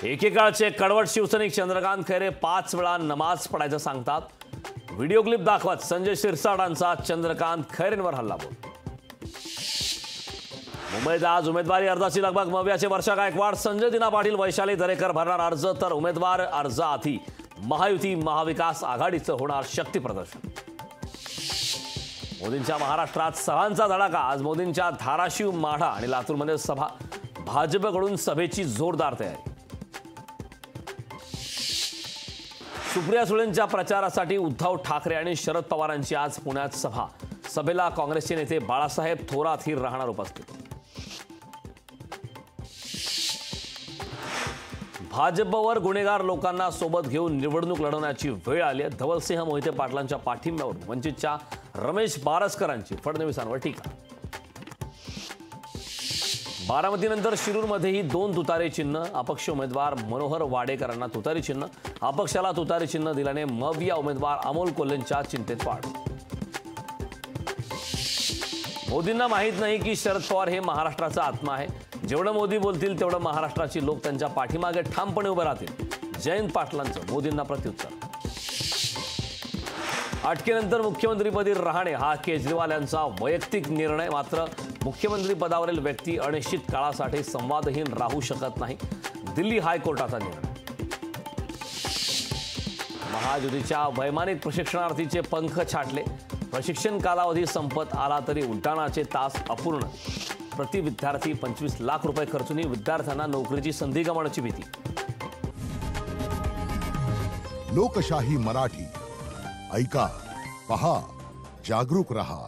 एकेकाळचे कडवट शिवसैनिक चंद्रकांत खैरे 5 वेळा नमाज पडायचं सांगतात. व्हिडिओ क्लिप दाखवत संजय शिरसाटांचा चंद्रकांत खैरेंवर हल्लाबोल. मुंबईत आज उमेदवारी अर्जाची लगबग. मवियाचे वर्षा गायकवाड, संजय दिना पाटील, वैशाली दरेकर भरणार अर्ज. तर उमेदवार अर्जाआधी महायुती महाविकास आघाडीचं होणार शक्ती प्रदर्शन. मोदींच्या महाराष्ट्रात सभांचा धडाका. आज मोदींच्या धाराशिव, माढा आणि लातूरमध्ये सभा. भाजपकडून सभेची जोरदार तयारी. सुप्रिया सुळेंच्या प्रचारासाठी उद्धव ठाकरे आणि शरद पवारांची आज पुण्यात सभा. सभेला काँग्रेसचे नेते बाळासाहेब थोरात ही राहणार उपस्थित. भाजपवर गुन्हेगार लोकांना सोबत घेऊन निवडणूक लढवण्याची वेळ आली आहे. धवलसिंह मोहिते पाटलांच्या पाठिंब्यावरून वंचितच्या रमेश बारसकरांची फडणवीसांवर टीका. बारामतीनंतर शिरूरमध्येही 2 तुतारी चिन्ह. अपक्ष उमेदवार मनोहर वाडेकरांना तुतारी चिन्ह. अपक्षाला तुतारी चिन्ह दिल्याने मविया उमेदवार अमोल कोल्हेंच्या चिंतेत वाढ. मोदींना माहीत नाही की शरद पवार हे महाराष्ट्राचा आत्मा आहे. जेवढं मोदी बोलतील तेवढं महाराष्ट्राची लोक त्यांच्या पाठीमागे ठामपणे उभे राहतील. जयंत पाटलांचं मोदींना प्रत्युत्तर. अटकेनंतर मुख्यमंत्रीपदी राहणे हा केजरीवाल यांचा वैयक्तिक निर्णय. मात्र मुख्यमंत्री पदावरील व्यक्ती अनिश्चित काळासाठी संवादहीन राहू शकत नाही. दिल्ली हायकोर्टाचा निर्णय. महायुतीच्या वैमानिक प्रशिक्षणार्थीचे पंख छाटले. प्रशिक्षण कालावधी संपत आला तरी उड्डाणाचे तास अपूर्ण. प्रति विद्यार्थी 25 लाख रुपये खर्चूनही विद्यार्थ्यांना नोकरीची संधी गमावण्याची भीती. लोकशाही मराठी ऐका, पहा, जागरूक रहा.